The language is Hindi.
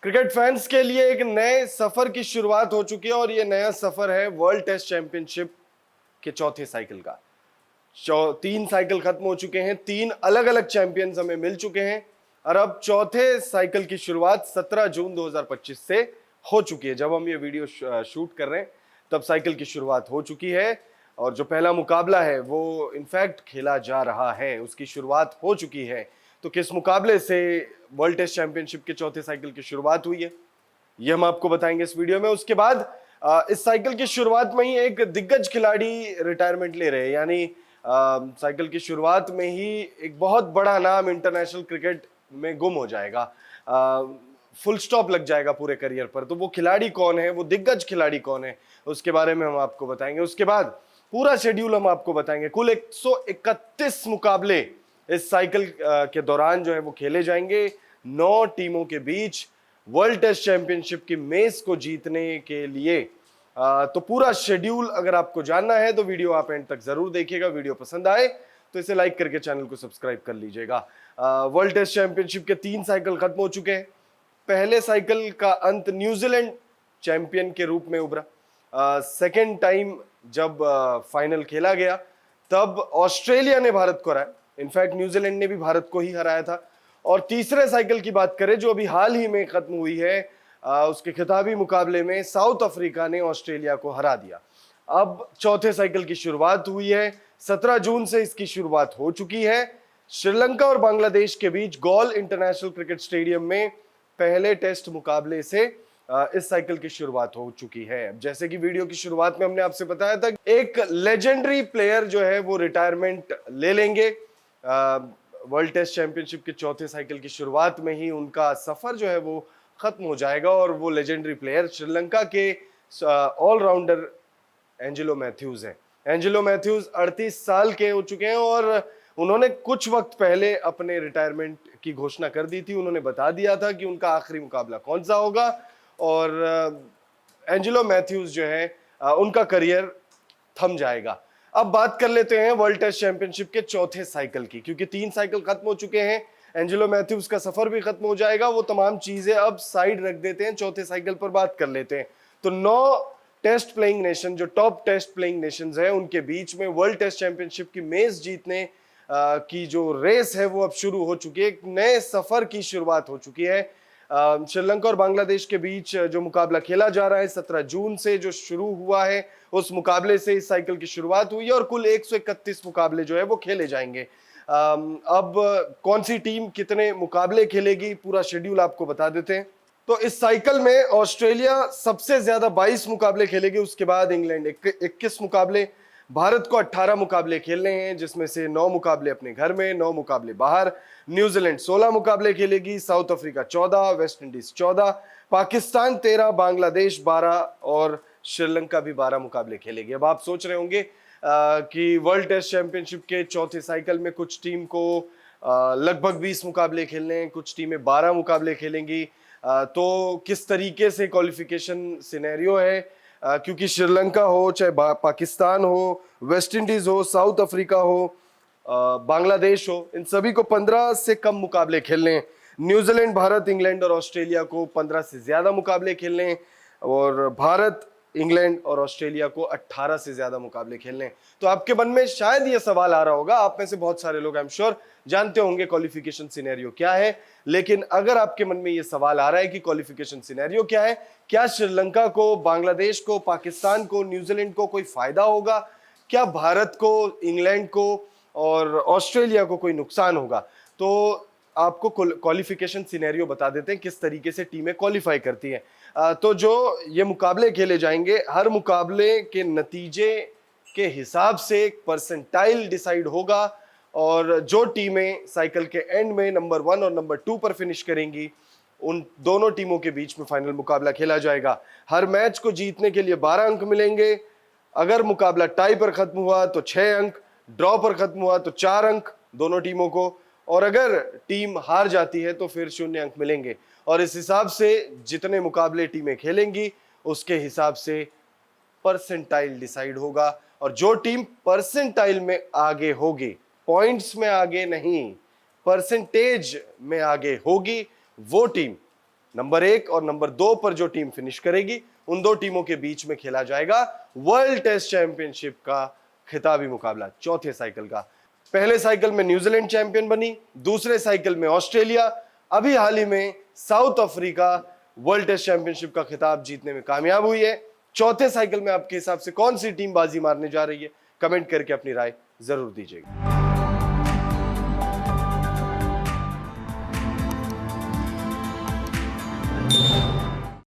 क्रिकेट फैंस के लिए एक नए सफर की शुरुआत हो चुकी है और ये नया सफर है वर्ल्ड टेस्ट चैंपियनशिप के चौथे साइकिल का। 3 साइकिल खत्म हो चुके हैं, 3 अलग-अलग चैंपियंस हमें मिल चुके हैं और अब चौथे साइकिल की शुरुआत 17 जून 2025 से हो चुकी है। जब हम ये वीडियो शूट कर रहे हैं तब साइकिल की शुरुआत हो चुकी है और जो पहला मुकाबला है वो इनफैक्ट खेला जा रहा है, उसकी शुरुआत हो चुकी है। तो किस मुकाबले से वर्ल्ड टेस्ट चैंपियनशिप के चौथे साइकिल की शुरुआत हुई है, ये हम आपको बताएंगे इस वीडियो में। उसके बाद इस साइकिल की शुरुआत में ही एक दिग्गज खिलाड़ी रिटायरमेंट ले रहे हैं, यानी साइकिल की शुरुआत में ही एक बहुत बड़ा नाम इंटरनेशनल क्रिकेट में गुम हो जाएगा, फुल स्टॉप लग जाएगा पूरे करियर पर। तो वो खिलाड़ी कौन है, वो दिग्गज खिलाड़ी कौन है, उसके बारे में हम आपको बताएंगे। उसके बाद पूरा शेड्यूल हम आपको बताएंगे। कुल 131 मुकाबले इस साइकिल के दौरान जो है वो खेले जाएंगे 9 टीमों के बीच वर्ल्ड टेस्ट चैंपियनशिप की मेज को जीतने के लिए। तो पूरा शेड्यूल अगर आपको जानना है तो वीडियो आप एंड तक जरूर देखिएगा। वीडियो पसंद आए तो इसे लाइक करके चैनल को सब्सक्राइब कर लीजिएगा। वर्ल्ड टेस्ट चैंपियनशिप के 3 साइकिल खत्म हो चुके हैं। पहले साइकिल का अंत न्यूजीलैंड चैंपियन के रूप में उभरा। सेकेंड टाइम जब फाइनल खेला गया तब ऑस्ट्रेलिया ने भारत को हराया, इनफैक्ट न्यूजीलैंड ने भी भारत को ही हराया था। और तीसरे साइकिल की बात करें जो अभी हाल ही में खत्म हुई है, उसके खिताबी मुकाबले में साउथ अफ्रीका ने ऑस्ट्रेलिया को हरा दिया। अब चौथे साइकिल की शुरुआत हुई है, 17 जून से इसकी शुरुआत हो चुकी है। श्रीलंका और बांग्लादेश के बीच गॉल इंटरनेशनल क्रिकेट स्टेडियम में पहले टेस्ट मुकाबले से इस साइकिल की शुरुआत हो चुकी है। जैसे कि वीडियो की शुरुआत में हमने आपसे बताया था, एक लेजेंडरी प्लेयर जो है वो रिटायरमेंट ले लेंगे। वर्ल्ड टेस्ट चैंपियनशिप के चौथे साइकिल की शुरुआत में ही उनका सफर जो है वो खत्म हो जाएगा और वो लेजेंडरी प्लेयर श्रीलंका के ऑलराउंडर एंजेलो मैथ्यूज हैं। एंजेलो मैथ्यूज 38 साल के हो चुके हैं और उन्होंने कुछ वक्त पहले अपने रिटायरमेंट की घोषणा कर दी थी। उन्होंने बता दिया था कि उनका आखिरी मुकाबला कौन सा होगा और एंजेलो मैथ्यूज जो है उनका करियर थम जाएगा। अब बात कर लेते हैं वर्ल्ड टेस्ट चैंपियनशिप के चौथे साइकिल की, क्योंकि 3 साइकिल खत्म हो चुके हैं, एंजेलो मैथ्यूज का सफर भी खत्म हो जाएगा। वो तमाम चीजें अब साइड रख देते हैं, चौथे साइकिल पर बात कर लेते हैं। तो 9 टेस्ट प्लेइंग नेशन, जो टॉप टेस्ट प्लेइंग नेशंस हैं, उनके बीच में वर्ल्ड टेस्ट चैंपियनशिप की मेज जीतने की जो रेस है वो अब शुरू हो चुकी है। एक नए सफर की शुरुआत हो चुकी है। श्रीलंका और बांग्लादेश के बीच जो मुकाबला खेला जा रहा है 17 जून से जो शुरू हुआ है, उस मुकाबले से इस साइकिल की शुरुआत हुई है और कुल 131 मुकाबले जो है वो खेले जाएंगे। अब कौन सी टीम कितने मुकाबले खेलेगी, पूरा शेड्यूल आपको बता देते हैं। तो इस साइकिल में ऑस्ट्रेलिया सबसे ज्यादा 22 मुकाबले खेलेगी, उसके बाद इंग्लैंड 21 मुकाबले, भारत को 18 मुकाबले खेलने हैं, जिसमें से 9 मुकाबले अपने घर में, 9 मुकाबले बाहर। न्यूजीलैंड 16 मुकाबले खेलेगी, south Africa 14, West Indies 14, Pakistan 13, Bangladesh 12 और श्रीलंका भी 12 मुकाबले खेलेगी। अब आप सोच रहे होंगे कि वर्ल्ड टेस्ट चैंपियनशिप के चौथे साइकिल में कुछ टीम को लगभग 20 मुकाबले खेलने हैं, कुछ टीमें 12 मुकाबले खेलेंगी, तो किस तरीके से क्वालिफिकेशन सिनेरियो है, क्योंकि श्रीलंका हो, चाहे पाकिस्तान हो, वेस्ट इंडीज हो, साउथ अफ्रीका हो, बांग्लादेश हो, इन सभी को 15 से कम मुकाबले खेलने हैं। न्यूजीलैंड, भारत, इंग्लैंड और ऑस्ट्रेलिया को 15 से ज्यादा मुकाबले खेलने हैं और भारत, इंग्लैंड और ऑस्ट्रेलिया को 18 से ज्यादा मुकाबले खेलने हैं। तो आपके मन में शायद ये सवाल आ रहा होगा, आप में से बहुत सारे लोग आई एम श्योर जानते होंगे क्वालिफिकेशन सिनेरियो क्या है, लेकिन अगर आपके मन में ये सवाल आ रहा है कि क्वालिफिकेशन सिनेरियो क्या है, क्या श्रीलंका को, बांग्लादेश को, पाकिस्तान को, न्यूजीलैंड को कोई फायदा होगा, क्या भारत को, इंग्लैंड को और ऑस्ट्रेलिया को कोई नुकसान होगा, तो आपको क्वालिफिकेशन सिनेरियो बता देते हैं किस तरीके से टीमें क्वालिफाई करती हैं। तो जो ये मुकाबले खेले जाएंगे, हर मुकाबले के नतीजे के हिसाब से एक परसेंटाइल डिसाइड होगा और जो टीमें साइकिल के एंड में नंबर 1 और नंबर 2 पर फिनिश करेंगी, उन दोनों टीमों के बीच में फाइनल मुकाबला खेला जाएगा। हर मैच को जीतने के लिए 12 अंक मिलेंगे। अगर मुकाबला टाई पर खत्म हुआ तो 6 अंक, ड्रॉ पर खत्म हुआ तो 4 अंक दोनों टीमों को, और अगर टीम हार जाती है तो फिर 0 अंक मिलेंगे। और इस हिसाब से जितने मुकाबले टीमें खेलेंगी उसके हिसाब से परसेंटाइल डिसाइड होगा और जो टीम परसेंटाइल में आगे होगी, पॉइंट्स में आगे नहीं, परसेंटेज में आगे होगी, वो टीम नंबर 1 और नंबर 2 पर जो टीम फिनिश करेगी उन दो टीमों के बीच में खेला जाएगा वर्ल्ड टेस्ट चैंपियनशिप का खिताबी मुकाबला चौथे साइकिल का। पहले साइकिल में न्यूजीलैंड चैंपियन बनी, दूसरे साइकिल में ऑस्ट्रेलिया, अभी हाल ही में South Africa world test championship का खिताब जीतने में कामयाब हुई है। चौथे साइकिल में आपके हिसाब से कौन सी टीम बाजी मारने जा रही है, कमेंट करके अपनी राय जरूर दीजिएगा।